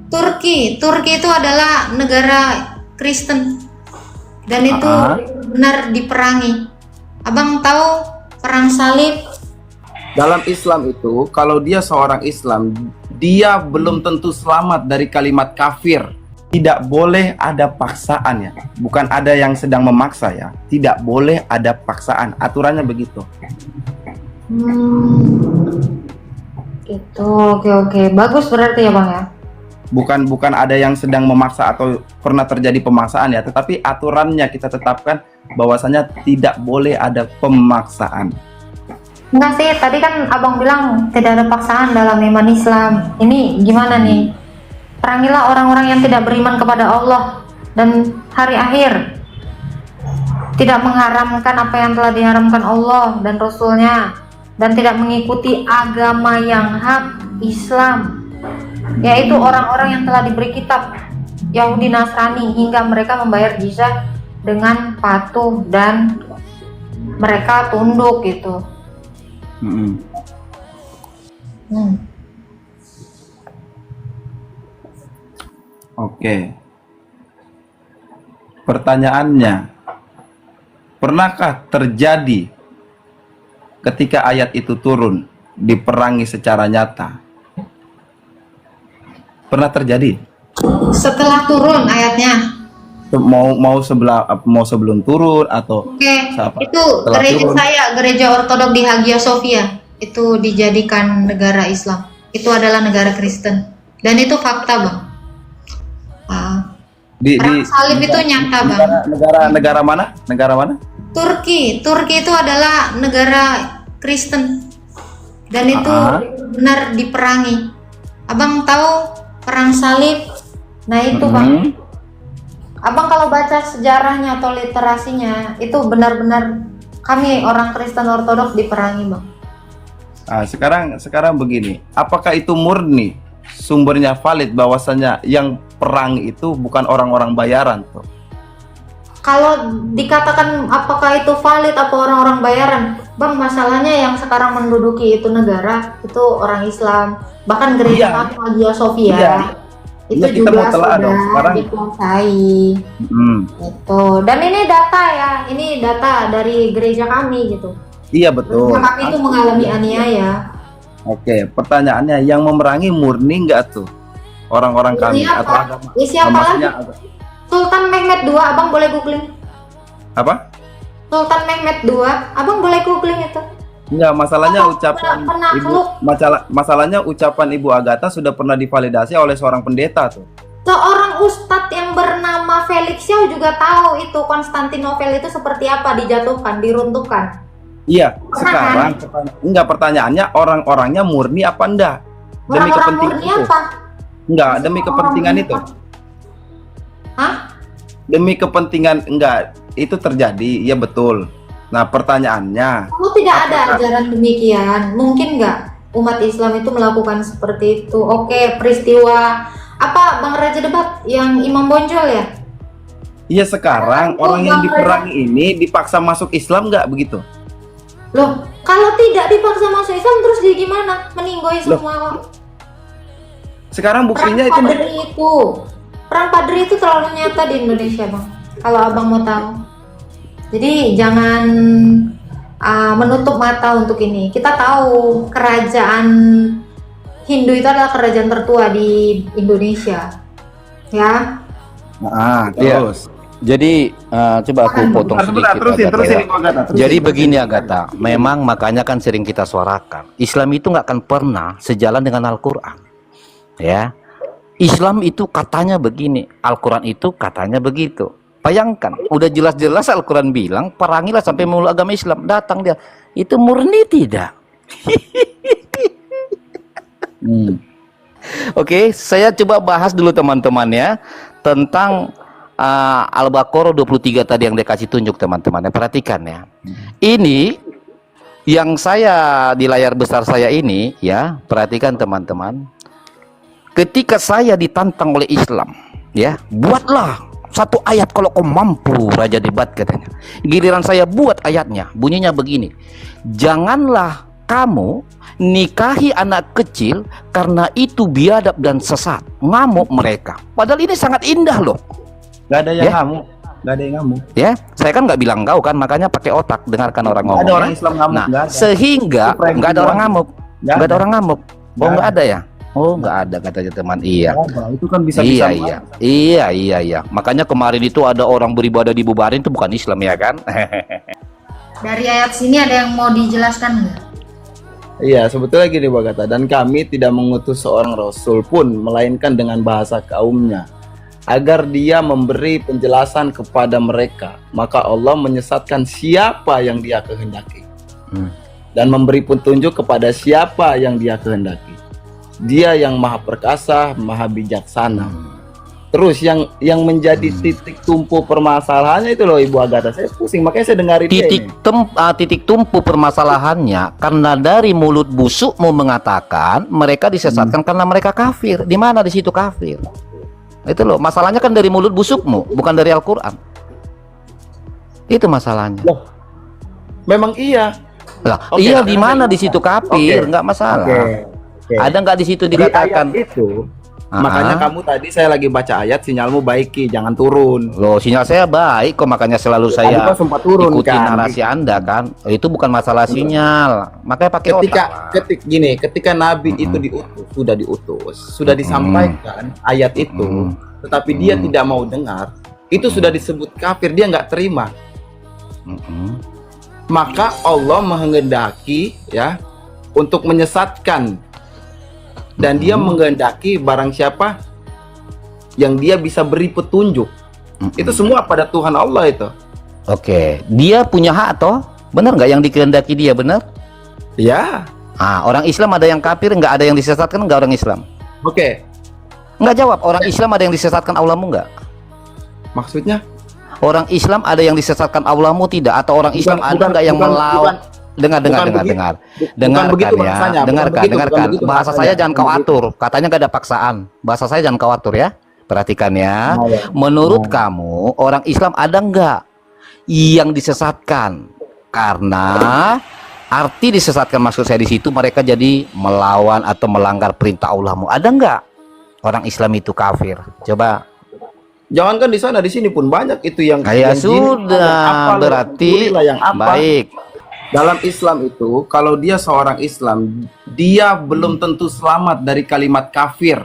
Turki itu adalah negara Kristen dan itu benar diperangi. Abang tahu perang salib? Dalam Islam itu, kalau dia seorang Islam, dia belum tentu selamat dari kalimat kafir. Tidak boleh ada paksaan ya. Bukan ada yang sedang memaksa ya. Tidak boleh ada paksaan. Aturannya begitu. Itu oke. Bagus berarti ya Bang ya. Bukan ada yang sedang memaksa atau pernah terjadi pemaksaan ya, tetapi aturannya kita tetapkan bahwasanya tidak boleh ada pemaksaan. Enggak sih, tadi kan Abang bilang tidak ada paksaan dalam iman Islam. Ini gimana nih? Perangilah orang-orang yang tidak beriman kepada Allah dan hari akhir, tidak mengharamkan apa yang telah diharamkan Allah dan Rasulnya, dan tidak mengikuti agama yang hak Islam, yaitu orang-orang yang telah diberi kitab Yahudi Nasrani hingga mereka membayar jizyah dengan patuh dan mereka tunduk gitu. Oke. Pertanyaannya, pernahkah terjadi ketika ayat itu turun diperangi secara nyata? Pernah terjadi? Setelah turun ayatnya. Mau sebelum turun atau itu gereja turun? Gereja Ortodok di Hagia Sophia itu dijadikan negara Islam. Itu adalah negara Kristen dan itu fakta Bang. Perang salib itu nyata Bang. Negara mana? Turki itu adalah negara Kristen dan itu benar diperangi. Abang tahu perang salib? Nah itu Bang. Abang kalau baca sejarahnya atau literasinya itu benar-benar kami orang Kristen Ortodok diperangi Bang. Sekarang begini, apakah itu murni sumbernya valid bahwasanya yang perang itu bukan orang-orang bayaran tuh? Kalau dikatakan apakah itu valid apa orang-orang bayaran, Bang, masalahnya yang sekarang menduduki itu negara itu orang Islam, bahkan gereja Hagia Sophia. Itu juga sudah dikuasai. Itu. Dan ini data ya, ini data dari gereja kami gitu. Iya betul. Gereja kami itu mengalami aniaya. Oke, pertanyaannya yang memerangi murni enggak tuh orang-orang kami atau agama? Siapa lagi? Sultan Mehmet II, Abang boleh googling. Apa? Sultan Mehmet II, Abang boleh googling itu. Enggak, masalahnya ucapan Ibu Agatha sudah pernah divalidasi oleh seorang pendeta tuh. Seorang ustadz yang bernama Felix Xiao juga tahu itu Konstantinopel itu seperti apa dijatuhkan, diruntuhkan. Iya, sekarang pertanyaannya orang-orangnya murni apa enggak? Demi kepentingan itu. Enggak, demi kepentingan itu. Hah? Demi kepentingan enggak, itu terjadi, ya betul. Nah pertanyaannya, tidak ada ajaran demikian. Mungkin nggak umat Islam itu melakukan seperti itu? Oke, peristiwa apa Bang Raja debat yang Imam Bonjol ya? Iya, sekarang orang yang diperangi ini dipaksa masuk Islam nggak begitu? Loh, kalau tidak dipaksa masuk Islam terus dia gimana? Meninggoy semua. Sekarang buktinya perang padri itu terlalu nyata di Indonesia Bang. Kalau Abang mau tahu. Jadi jangan menutup mata untuk ini. Kita tahu kerajaan Hindu itu adalah kerajaan tertua di Indonesia, ya. Terus. Jadi coba aku potong sedikit. Jadi begini Agatha, memang makanya kan sering kita suarakan, Islam itu nggak akan pernah sejalan dengan Al-Quran, ya. Islam itu katanya begini, Al-Quran itu katanya begitu. Bayangkan, udah jelas-jelas Al-Quran bilang perangilah sampai memeluk agama Islam, datang dia, itu murni tidak? Oke, saya coba bahas dulu teman-teman ya tentang Al-Baqarah 23 tadi yang dikasih tunjuk teman-teman. Perhatikan ya. Ini yang saya di layar besar saya ini ya, perhatikan teman-teman. Ketika saya ditantang oleh Islam, ya, buatlah satu ayat kalau kau mampu, Raja Debat katanya. Giliran saya buat ayatnya, bunyinya begini. Janganlah kamu nikahi anak kecil karena itu biadab dan sesat. Ngamuk mereka. Padahal ini sangat indah loh. Nggak ada yang Ya. ngamuk, nggak ada yang ngamuk. Ya, saya kan nggak bilang engkau kan, makanya pakai otak, dengarkan orang ngomong. Ada orang ya. Islam ngamuk, Nah, nggak ada. sehingga Itu prank nggak ada doang. orang ngamuk, Nggak nggak ada ada. orang ngamuk. Oh, Nggak nggak ada ya? Oh, nggak ada katanya teman. Iya. Itu kan bisa Iya. Makanya kemarin itu ada orang beribadah dibubarin, itu bukan Islam ya kan? Dari ayat sini ada yang mau dijelaskan nggak? Iya, sebetulnya gini Bagata, dan kami tidak mengutus seorang rasul pun melainkan dengan bahasa kaumnya agar dia memberi penjelasan kepada mereka. Maka Allah menyesatkan siapa yang dia kehendaki dan memberi petunjuk kepada siapa yang dia kehendaki. Dia yang maha perkasa, maha bijaksana. Terus yang menjadi titik tumpu permasalahannya itu loh Ibu Agatha, saya pusing, makanya saya dengarin dia ini. Titik tumpu permasalahannya karena dari mulut busukmu mengatakan mereka disesatkan karena mereka kafir. Di mana di situ kafir? Itu loh, masalahnya kan dari mulut busukmu, bukan dari Al-Qur'an. Itu masalahnya. Loh, memang iya. Lah, Oke, iya nah, di mana di situ kafir? Nggak masalah. Oke. Ada nggak di situ Di dikatakan? ayat itu, makanya kamu tadi saya lagi baca ayat, sinyalmu baiki, jangan turun. Loh, sinyal saya baik kok, makanya selalu Tadi saya kan sempat turun ikuti kan. narasi Anda kan. Itu bukan masalah sinyal. Makanya pakai otak. Ketika Nabi itu diutus, sudah disampaikan ayat itu, tetapi dia tidak mau dengar, itu sudah disebut kafir, dia nggak terima. Maka Allah menghendaki ya untuk menyesatkan, dan dia menghendaki barang siapa yang dia bisa beri petunjuk. Itu semua pada Tuhan Allah itu. Oke, dia punya hak toh? Benar nggak yang dikehendaki dia, benar? Ya. Orang Islam ada yang kafir, nggak ada yang disesatkan, nggak orang Islam? Oke. Nggak jawab, orang Islam ada yang disesatkan Allahmu nggak? Maksudnya? Orang Islam ada yang disesatkan Allahmu tidak? Atau orang Islam ada nggak yang melawan? Dengar dengarkan. Bahasa saya jangan kau atur. Katanya nggak ada paksaan. Bahasa saya jangan kau atur ya. Perhatikan ya. Menurut kamu orang Islam ada nggak yang disesatkan? Karena arti disesatkan maksud saya di situ mereka jadi melawan atau melanggar perintah Allahmu. Ada nggak orang Islam itu kafir? Coba. Jangankan di sana, di sini pun banyak itu yang Ya yang sudah, berarti baik. Dalam Islam itu, kalau dia seorang Islam, dia belum tentu selamat dari kalimat kafir.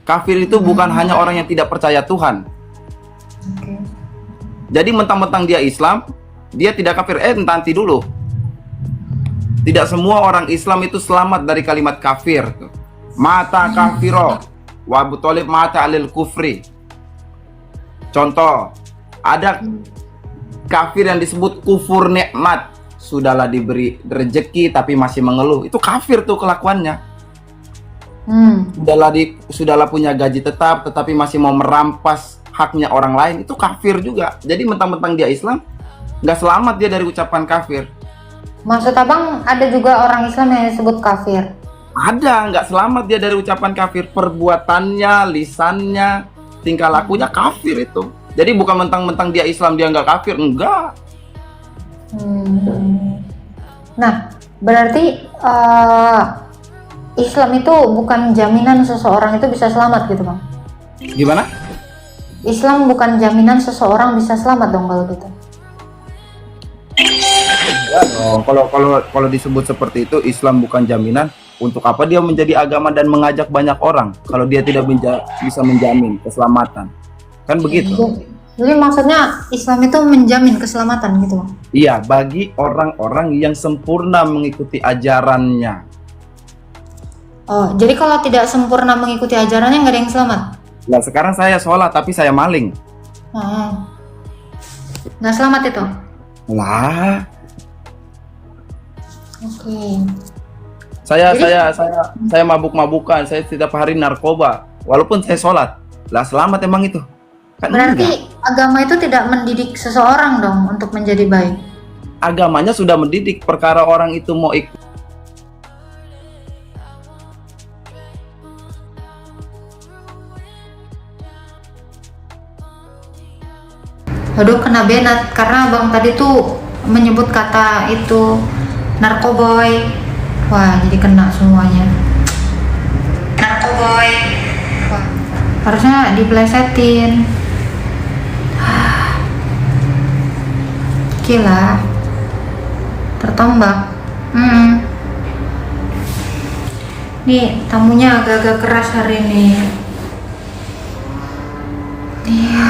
Kafir itu bukan hanya orang yang tidak percaya Tuhan. Jadi mentang-mentang dia Islam, dia tidak kafir. Nanti dulu. Tidak semua orang Islam itu selamat dari kalimat kafir. Mata kafiro, wa Abu Thalib mata alil kufri. Contoh, ada kafir yang disebut kufur nikmat. Sudahlah diberi rezeki tapi masih mengeluh. Itu kafir tuh kelakuannya. Sudahlah punya gaji tetap tetapi masih mau merampas haknya orang lain. Itu kafir juga. Jadi mentang-mentang dia Islam, nggak selamat dia dari ucapan kafir. Maksud abang ada juga orang Islam yang disebut kafir? Ada, nggak selamat dia dari ucapan kafir. Perbuatannya, lisannya, tingkah lakunya kafir itu. Jadi bukan mentang-mentang dia Islam dia nggak kafir, enggak. Nah, berarti Islam itu bukan jaminan seseorang itu bisa selamat gitu bang? Gimana? Islam bukan jaminan seseorang bisa selamat dong kalau gitu? Kalau disebut seperti itu, Islam bukan jaminan. Untuk apa dia menjadi agama dan mengajak banyak orang kalau dia tidak bisa menjamin keselamatan? Kan begitu. Jadi maksudnya Islam itu menjamin keselamatan gitu bang? Iya, bagi orang-orang yang sempurna mengikuti ajarannya. Oh, jadi kalau tidak sempurna mengikuti ajarannya nggak ada yang selamat? Nah, sekarang saya sholat tapi saya maling. Nggak selamat itu? Lah. Oke. Saya mabuk-mabukan, saya setiap hari narkoba, walaupun saya sholat. Lah selamat emang itu? Kan berarti enggak. Agama itu tidak mendidik seseorang dong untuk menjadi baik? Agamanya sudah mendidik, perkara orang itu mau ikut. Aduh kena benat karena abang tadi tuh menyebut kata itu narkoboy. Wah, jadi kena semuanya. Narkoboy. Wah, harusnya diplesetin. Gila, tertombak. Nih tamunya agak-agak keras hari ini. Iya.